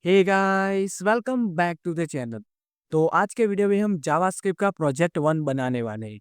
Hey guys, welcome back to the channel. तो आज के वीडियो में हम जावास्क्रिप्ट का प्रोजेक्ट 1 बनाने वाले हैं।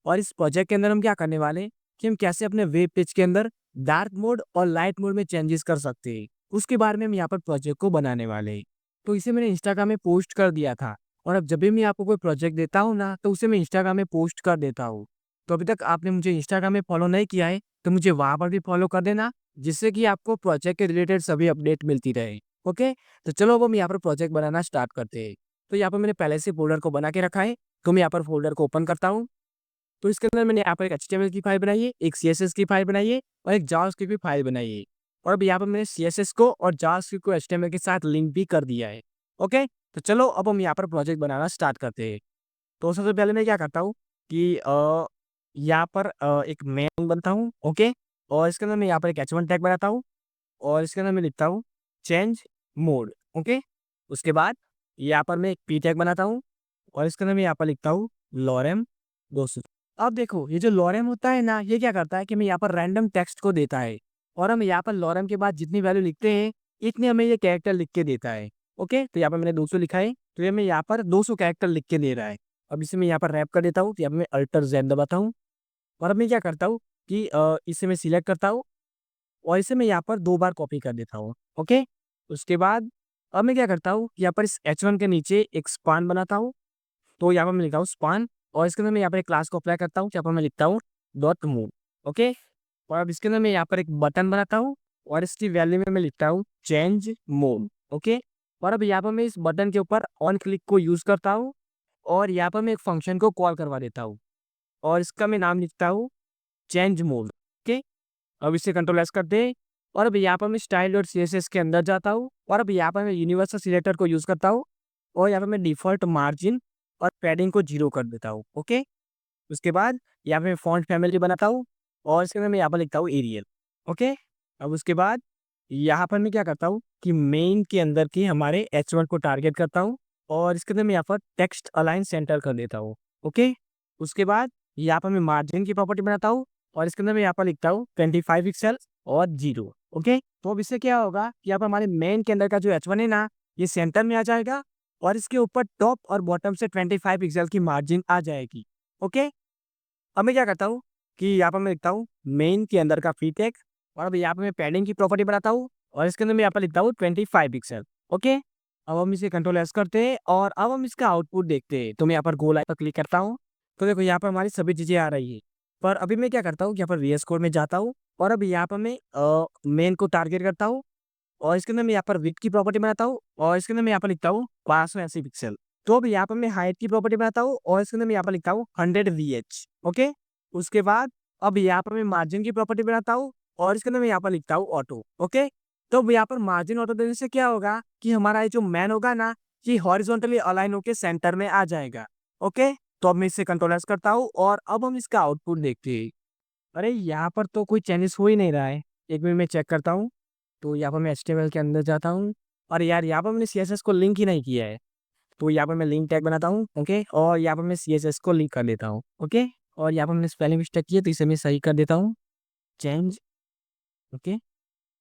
और इस प्रोजेक्ट के अंदर हम क्या करने वाले हैं कि हम कैसे अपने वेब पेज के अंदर डार्क मोड और लाइट मोड में चेंजेस कर सकते हैं, उसके बारे में हम यहाँ पर प्रोजेक्ट को बनाने वाले हैं। तो इसे मैंने इंस्टाग्राम में पोस्ट कर दिया था। और अब जब भी मैं आपको कोई प्रोजेक्ट देता हूँ ना, तो उसे मैं इंस्टाग्राम में पोस्ट कर देता हूँ। तो अभी तक आपने मुझे इंस्टाग्राम में फॉलो नहीं किया है, तो मुझे वहाँ पर भी फॉलो कर देना, जिससे कि आपको प्रोजेक्ट के रिलेटेड सभी अपडेट मिलती रहे। ओके। तो चलो अब हम यहाँ पर प्रोजेक्ट बनाना स्टार्ट करते हैं। तो यहाँ पर मैंने पहले से फ़ोल्डर को बना के रखा है, तो मैं यहाँ पर फ़ोल्डर को ओपन करता हूँ। तो इसके अंदर मैंने यहाँ पर एक एचटीएमएल की फाइल बनाई है, एक सीएसएस की फाइल बनाई है और एक जावास्क्रिप्ट की फाइल बनाई है। और अब यहाँ पर मैंने सीएसएस को और जावास्क्रिप्ट को एचटीएमएल के साथ लिंक भी कर दिया है। ओके, तो चलो अब हम यहाँ पर प्रोजेक्ट बनाना स्टार्ट करते हैं। तो सबसे पहले मैं क्या करता हूँ कि यहाँ पर एक मेन बनता हूँ। ओके, और इसके अंदर मैं यहाँ पर एक H1 टैग बनाता हूँ और इसके अंदर मैं लिखता हूँ चेंज मोड। ओके, उसके बाद यहाँ पर मैं एक पी टैग बनाता हूँ और इसके अंदर मैं यहाँ पर लिखता हूँ लॉरेम 200। अब देखो, ये जो लॉरेम होता है ना, ये क्या करता है कि मैं यहाँ पर रैंडम टेक्स्ट को देता है और हम यहाँ पर लॉरेम के बाद जितनी वैल्यू लिखते हैं, इतने हमें ये कैरेक्टर लिख के देता है। ओके, तो यहाँ पर मैंने 200 लिखा है, तो ये मैं यहाँ पर 200 कैरेक्टर लिख के दे रहा है। अब इसे मैं यहाँ पर रैप कर देता हूँ, तो यहाँ पर मैं अल्टर जेड दबाता हूँ और अब मैं क्या करता हूँ कि इसे मैं सिलेक्ट करता हूँ और इसे मैं यहाँ पर 2 बार कॉपी कर देता हूँ। ओके, उसके बाद अब मैं क्या करता हूँ, यहाँ पर इस H1 के नीचे एक स्पान बनाता हूँ। तो यहाँ पर मैं लिखता हूँ स्पान और इसके अंदर मैं यहाँ पर एक क्लास को अप्लाई करता हूँ, यहाँ पर मैं लिखता हूँ डॉट मूव। ओके, और अब इसके अंदर मैं यहाँ पर एक बटन बनाता हूँ और इसकी वैल्यू में मैं लिखता हूँ चेंज मोड। ओके, और अब यहाँ पर मैं इस बटन के ऊपर ऑन क्लिक को यूज़ करता हूँ और यहाँ पर मैं एक फंक्शन को कॉल करवा देता हूँ और इसका मैं नाम लिखता हूँ चेंज मोड। ओके, अब इसे कंट्रोल एस कर दे और अब यहाँ पर मैं स्टाइल और सीएसएस के अंदर जाता हूँ और अब यहाँ पर मैं यूनिवर्सल सिलेक्टर को यूज़ करता हूँ और यहाँ पर मैं डिफ़ॉल्ट मार्जिन और पैडिंग को 0 कर देता हूँ। ओके, उसके बाद यहाँ पे मैं फ़ॉन्ट फैमिली बनाता हूँ और इसके अंदर मैं यहाँ पर लिखता हूँ एरियल। ओके, अब उसके बाद यहाँ पर मैं क्या करता हूँ कि मेन के अंदर की हमारे H1 को टारगेट करता हूँ और इसके अंदर मैं यहाँ पर टेक्स्ट अलाइन सेंटर कर देता हूँ। ओके, उसके बाद यहाँ पर मैं मार्जिन की प्रॉपर्टी बनाता हूँ और इसके अंदर मैं यहाँ पर लिखता हूँ 25 पिक्सल और 0। ओके, तो अब इससे क्या होगा कि यहाँ पर हमारे मेन के अंदर का जो H1 है ना, ये सेंटर में आ जाएगा और इसके ऊपर टॉप और बॉटम से 25 पिक्सल की मार्जिन आ जाएगी। ओके, अब मैं क्या करता हूँ कि यहाँ पर मैं लिखता हूँ मेन के अंदर का फ्री टैग और अब यहाँ पे मैं पैडिंग की प्रॉपर्टी बनाता हूँ और इसके अंदर मैं यहाँ पर लिखता हूँ 25 पिक्सल। ओके, अब हम इसे कंट्रोल एस करते हैं और अब हम इसका आउटपुट देखते हैं। तो मैं यहाँ पर गो लाइन पर क्लिक करता हूँ, तो देखो यहाँ पर हमारी सभी चीज़ें आ रही है। पर अभी मैं क्या करता हूँ कि यहाँ पर VS कोड में जाता हूँ और अब यहाँ पर मैं मेन को टारगेट करता हूँ और इसके अंदर मैं यहाँ पर विड्थ की प्रॉपर्टी बनाता हूँ और इसके अंदर मैं यहाँ पर लिखता हूँ 580 पिक्सल। तो अब यहाँ पर मैं हाइट की प्रॉपर्टी बनाता हूँ और इसके अंदर मैं यहाँ पर लिखता हूँ 100 VH। ओके, उसके बाद अब यहाँ पर मैं मार्जिन की प्रॉपर्टी बनाता हूँ और इसके अंदर मैं यहाँ पर लिखता हूँ ऑटो। ओके, तो अब यहाँ पर मार्जिन ऑटो देने से क्या होगा कि हमारा ये जो मैन होगा ना, ये हॉरिजॉन्टली अलाइन होकर सेंटर में आ जाएगा। ओके, तो अब मैं इसे कंट्रोल एस करता हूँ और अब हम इसका आउटपुट देखते हैं। अरे यहाँ पर तो कोई चेंजेस हो ही नहीं रहा है। एक मिनट में चेक करता हूँ। तो यहाँ पर मैं एचटीएमएल के अंदर जाता हूँ और यार यहाँ पर मैंने सीएसएस को लिंक ही नहीं किया है। तो यहाँ पर मैं लिंक टैग बनाता हूँ। ओके, और यहाँ पर मैं सीएसएस को लिंक कर देता हूँ। ओके, और यहाँ पर मैंने स्पेलिंग मिस्टेक की है, तो इसे मैं सही कर देता हूँ चेंज। ओके,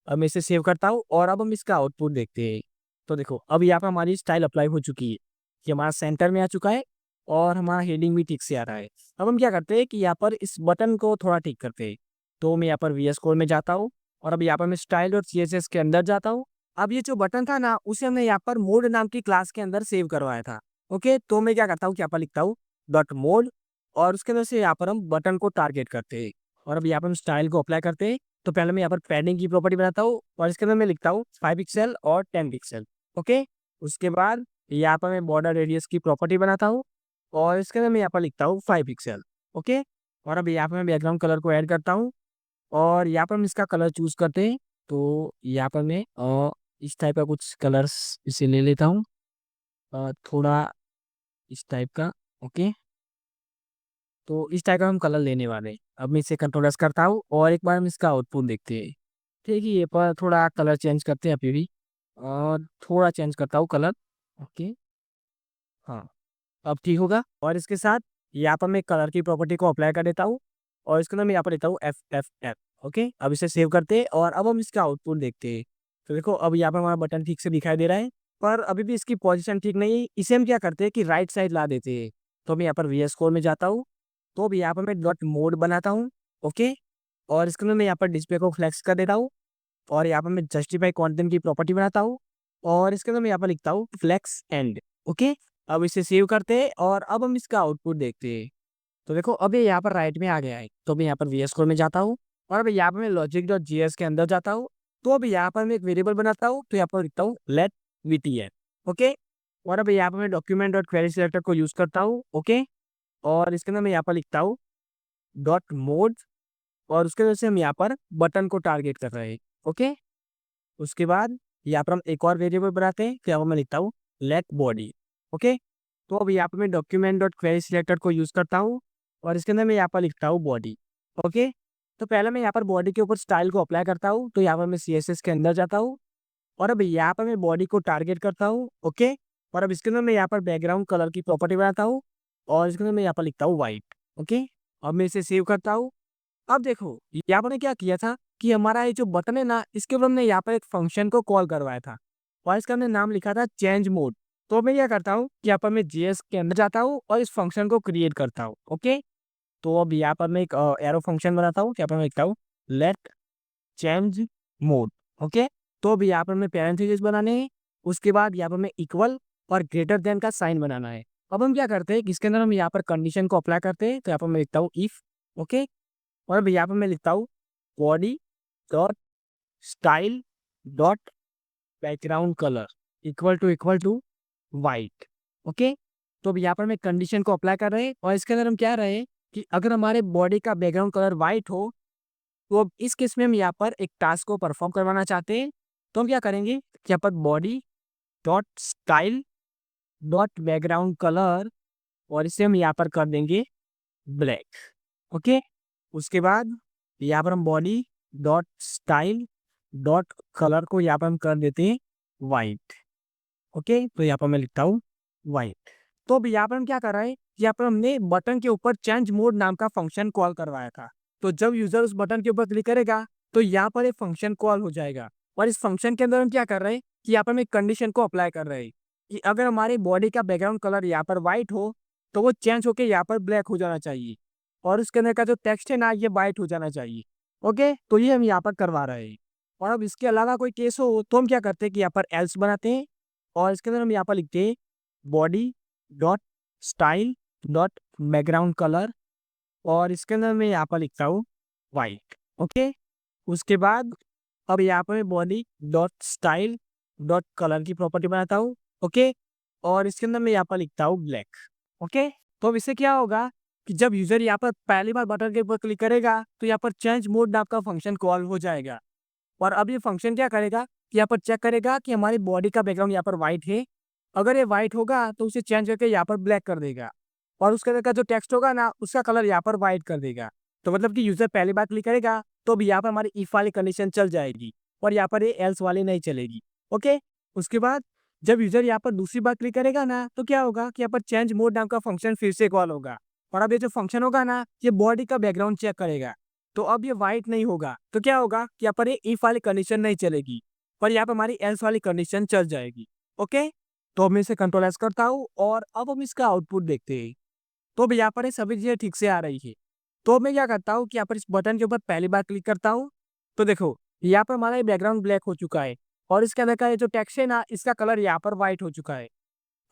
अब मैं इसे सेव करता हूँ और अब हम इसका आउटपुट देखते हैं। तो देखो, अब यहाँ पर हमारी स्टाइल अप्लाई हो चुकी है कि हमारा सेंटर में आ चुका है और हमारा हेडिंग भी ठीक से आ रहा है। अब हम क्या करते हैं कि यहाँ पर इस बटन को थोड़ा ठीक करते हैं। तो मैं यहाँ पर VS कोड में जाता हूँ और अब यहाँ पर मैं स्टाइल और CSS के अंदर जाता हूँ। अब ये जो बटन था ना, उसे हमने यहाँ पर मोड नाम की क्लास के अंदर सेव करवाया था। ओके, तो मैं क्या करता हूँ कि यहाँ पर लिखता हूँ डॉट मोड और उसके अंदर से यहाँ पर हम बटन को टारगेट करते हैं और अब यहाँ पर हम स्टाइल को अप्लाई करते हैं। तो पहले मैं यहाँ पर पैडिंग की प्रॉपर्टी बनाता हूँ और इसके अंदर मैं लिखता हूँ 5 पिक्सल और 10 पिक्सल। ओके, उसके बाद यहाँ पर मैं बॉर्डर रेडियस की प्रॉपर्टी बनाता हूँ और इसके अंदर मैं यहाँ पर लिखता हूँ 5 पिक्सल। ओके, और अब यहाँ पर मैं बैकग्राउंड कलर को ऐड करता हूँ और यहाँ पर हम इसका कलर चूज करते हैं। तो यहाँ पर मैं इस टाइप का कुछ कलर्स इसे ले लेता हूँ, थोड़ा इस टाइप का। ओके, तो इस टाइप का हम कलर लेने वाले हैं। अब मैं इसे कंट्रोल एस करता हूँ और एक बार हम इसका आउटपुट देखते हैं। ठीक है, ये पर थोड़ा कलर चेंज करते हैं अभी भी और थोड़ा चेंज करता हूँ कलर। ओके, हाँ, अब ठीक होगा और इसके साथ यहाँ पर मैं कलर की प्रॉपर्टी को अप्लाई कर देता हूँ और इसके अंदर मैं यहाँ पर लेता हूँ FFF। ओके, अब इसे सेव करते हैं और अब हम इसका आउटपुट देखते हैं। तो देखो, अब यहाँ पर हमारा बटन ठीक से दिखाई दे रहा है पर अभी भी इसकी पोजीशन ठीक नहीं है। इसे हम क्या करते हैं कि राइट साइड ला देते हैं। तो मैं यहाँ पर वीएस कोड में जाता हूँ, तो भी यहाँ पर मैं डॉट मोड बनाता हूँ। ओके, और इसके अंदर मैं यहाँ पर डिस्प्ले को फ्लेक्स कर देता हूँ, और यहाँ पर मैं जस्टिफाई कंटेंट की प्रॉपर्टी बनाता हूँ, और इसके अंदर मैं यहाँ पर लिखता हूँ फ्लेक्स एंड। ओके, अब इसे सेव करते हैं और अब हम इसका आउटपुट देखते हैं। तो देखो अब ये यहाँ पर राइट में आ गया है। तो मैं यहाँ पर वीएस कोड में जाता हूँ, और अब यहाँ पर मैं लॉजिक डॉट जीएस के अंदर जाता हूँ। तो अब यहाँ पर मैं एक वेरिएबल बनाता हूँ, तो यहाँ पर लिखता हूँ लेट वीटीएन। ओके, और अब यहाँ पर मैं डॉक्यूमेंट डॉट क्वेरी सिलेक्टर को यूज करता हूँ। ओके, और इसके अंदर मैं यहाँ पर लिखता हूँ डॉट मोड, और उसके वजह से हम यहाँ पर बटन को टारगेट कर रहे हैं। ओके, उसके बाद यहाँ पर हम एक और वेरिएबल बनाते हैं, तो यहाँ पर मैं लिखता हूँ लेट बॉडी। ओके, तो अब यहाँ पर मैं डॉक्यूमेंट डॉट क्वेरी सिलेक्टर को यूज करता हूँ, और इसके अंदर मैं यहाँ पर लिखता हूँ बॉडी। ओके, तो पहले मैं यहाँ पर बॉडी के ऊपर स्टाइल को अप्लाई करता हूँ, तो यहाँ पर मैं CSS के अंदर जाता हूँ, और अब यहाँ पर मैं बॉडी को टारगेट करता हूँ। ओके, और अब इसके अंदर मैं यहाँ पर बैकग्राउंड कलर की प्रॉपर्टी बनाता हूँ, और इसके अंदर मैं यहाँ पर लिखता हूँ वाइट। ओके, अब मैं इसे सेव करता हूँ। अब देखो यहाँ पर ने क्या किया था कि हमारा ये जो बटन है ना, इसके ऊपर हमने यहाँ पर एक फंक्शन को कॉल करवाया था, और इसका हमने नाम लिखा था चेंज मोड। तो मैं क्या करता हूँ कि यहाँ पर मैं जीएस के अंदर जाता हूँ और इस फंक्शन को क्रिएट करता हूँ। ओके, तो अब यहाँ पर मैं एक एरो फंक्शन बनाता हूँ, यहाँ पर मैं लिखता हूँ लेट चेंज मोड। ओके, तो अब यहाँ पर मैं पैरेंथेसिस बनाने हैं, उसके बाद यहाँ पर मैं इक्वल और ग्रेटर देन का साइन बनाना है। अब हम क्या करते हैं कि इसके अंदर हम यहाँ पर कंडीशन को अप्लाई करते हैं, तो यहाँ पर मैं लिखता हूँ इफ। ओके, और अब यहाँ पर मैं लिखता हूँ body dot style dot background colour equal to white. Okay, तो अब यहाँ पर मैं कंडीशन को अप्लाई कर रहे हैं, और इसके अंदर हम क्या रहे हैं कि अगर हमारे बॉडी का बैकग्राउंड कलर वाइट हो, तो अब इस केस में हम यहाँ पर एक टास्क को परफॉर्म करवाना चाहते हैं। तो हम क्या करेंगे कि यहाँ पर body dot style dot background colour, और इसे हम यहाँ पर कर देंगे ब्लैक। ओके, उसके बाद यहाँ पर हम body dot style dot colour को यहाँ पर हम कर देते हैं वाइट। ओके, तो यहाँ पर मैं लिखता हूँ वाइट। तो अब यहाँ पर हम क्या कर रहे हैं, यहाँ पर हमने बटन के ऊपर चेंज मोड नाम का फंक्शन कॉल करवाया था। तो जब यूजर उस बटन के ऊपर क्लिक करेगा, तो यहाँ पर एक फंक्शन कॉल हो जाएगा, और इस फंक्शन के अंदर हम क्या कर रहे हैं कि यहाँ पर हम एक कंडीशन को अप्लाई कर रहे हैं कि अगर हमारी बॉडी का बैकग्राउंड कलर यहाँ पर व्हाइट हो, तो वो चेंज होकर यहाँ पर ब्लैक हो जाना चाहिए, और उसके अंदर का जो टेक्स्ट है ना, ये व्हाइट हो जाना चाहिए। ओके, तो ये हम यहाँ पर करवा रहे हैं। और अब इसके अलावा कोई केस हो, तो हम क्या करते हैं कि यहाँ पर एल्स बनाते हैं, और इसके अंदर हम यहाँ पर लिखते हैं body dot style dot background colour, और इसके अंदर मैं यहाँ पर लिखता हूँ वाइट। ओके, उसके बाद अब यहाँ पर मैं body dot style dot colour की प्रॉपर्टी बनाता हूँ। ओके, और इसके अंदर मैं यहाँ पर लिखता हूँ ब्लैक। ओके, तो अब इससे क्या होगा कि जब यूजर यहाँ पर पहली बार बटन के ऊपर क्लिक करेगा, तो यहाँ पर चेंज मोड नाम का फंक्शन कॉल हो जाएगा, और अब ये फंक्शन क्या करेगा कि यहाँ पर चेक करेगा कि हमारी बॉडी का बैकग्राउंड यहाँ पर व्हाइट है। अगर ये व्हाइट होगा, तो उसे चेंज करके यहाँ पर ब्लैक कर देगा, और उसके अंदर का जो टेक्स्ट होगा ना, उसका कलर यहाँ पर व्हाइट कर देगा। तो मतलब कि यूजर पहली बार क्लिक करेगा, तो भी यहाँ पर हमारी इफ वाली कंडीशन चल जाएगी, और यहाँ पर ये एल्स वाली नहीं चलेगी। ओके, उसके बाद जब यूजर यहाँ पर दूसरी बार क्लिक करेगा ना, तो क्या होगा कि यहाँ पर चेंज मोड नाम का फंक्शन फिर से कॉल होगा, और अब ये जो फंक्शन होगा ना, ये बॉडी का बैकग्राउंड चेक करेगा। तो अब ये व्हाइट नहीं होगा, तो क्या होगा कि यहाँ पर ये इफ वाली कंडीशन नहीं चलेगी, पर यहाँ पर हमारी एल्स वाली कंडीशन चल जाएगी। ओके, तो अब मैं इसे कंट्रोल एस करता हूँ, और अब हम इसका आउटपुट देखते हैं। तो अब यहाँ पर ये सभी चीजें ठीक से आ रही है। तो अब मैं क्या करता हूँ कि यहाँ पर इस बटन के ऊपर पहली बार क्लिक करता हूँ, तो देखो यहाँ पर हमारा ये बैकग्राउंड ब्लैक हो चुका है, और इसके अंदर का ये जो टेक्स्ट है ना, इसका कलर यहाँ पर व्हाइट हो चुका है।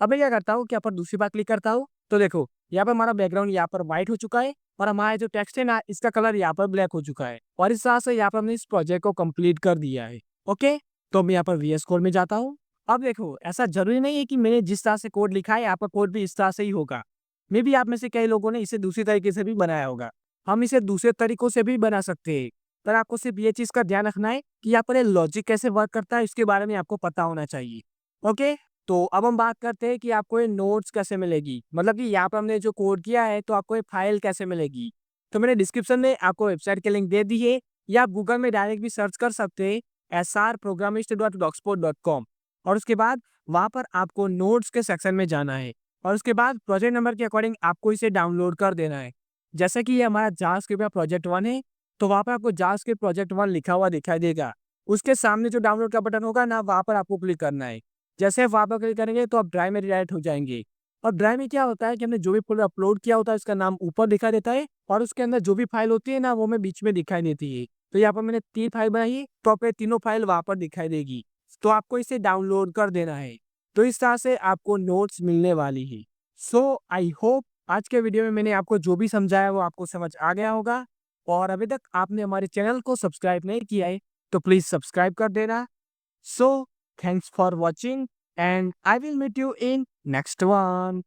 अब मैं क्या करता हूँ कि यहाँ पर दूसरी बार क्लिक करता हूँ, तो देखो यहाँ पर हमारा बैकग्राउंड यहाँ पर व्हाइट हो चुका है, और हमारा जो टेक्स्ट है ना, इसका कलर यहाँ पर ब्लैक हो चुका है, और इस तरह से यहाँ पर हमने इस प्रोजेक्ट को कंप्लीट कर दिया है। ओके, तो मैं यहाँ पर VS कोड में जाता हूँ। अब देखो ऐसा जरूरी नहीं है कि मैंने जिस तरह से कोड लिखा है, आपका कोड भी इस तरह से ही होगा। मे भी आप में से कई लोगों ने इसे दूसरी तरीके से भी बनाया होगा। हम इसे दूसरे तरीकों से भी बना सकते हैं, पर आपको सिर्फ ये चीज का ध्यान रखना है कि यहाँ पर लॉजिक कैसे वर्क करता है, इसके बारे में आपको पता होना चाहिए। ओके, तो अब हम बात करते हैं कि आपको ये नोट्स कैसे मिलेगी, मतलब कि यहाँ पर हमने जो कोड किया है, तो आपको ये फाइल कैसे मिलेगी। तो मैंने डिस्क्रिप्शन में आपको वेबसाइट के लिंक दे दी है, या आप गूगल में डायरेक्ट भी सर्च कर सकते हैं srprogrammist.blogspot.com, और उसके बाद वहाँ पर आपको नोट्स के सेक्शन में जाना है, और उसके बाद प्रोजेक्ट नंबर के अकॉर्डिंग आपको इसे डाउनलोड कर देना है। जैसे कि ये हमारा जावास्क्रिप्ट का प्रोजेक्ट 1 है, तो वहाँ पर आपको जावास्क्रिप्ट प्रोजेक्ट 1 लिखा हुआ दिखाई देगा। उसके सामने जो डाउनलोड का बटन होगा ना, वहाँ पर आपको क्लिक करना है। जैसे आप वहाँ पर क्लिक करेंगे तो आप ड्राइव में रिडायरेक्ट हो जाएँगे। और ड्राइव में क्या होता है कि हमने जो भी फ़ोल्डर अपलोड किया होता है उसका नाम ऊपर दिखाई देता है और उसके अंदर जो भी फ़ाइल होती है ना वो हमें बीच में दिखाई देती है। तो यहाँ पर मैंने 3 फ़ाइल बनाई है तो आपको ये तीनों फ़ाइल वहाँ पर दिखाई देगी। तो आपको इसे डाउनलोड कर देना है। तो इस तरह से आपको नोट्स मिलने वाली है। सो आई होप आज के वीडियो में मैंने आपको जो भी समझाया वो आपको समझ आ गया होगा। और अभी तक आपने हमारे चैनल को सब्सक्राइब नहीं किया है तो प्लीज़ सब्सक्राइब कर देना। So, thanks for watching and I will meet you in next one.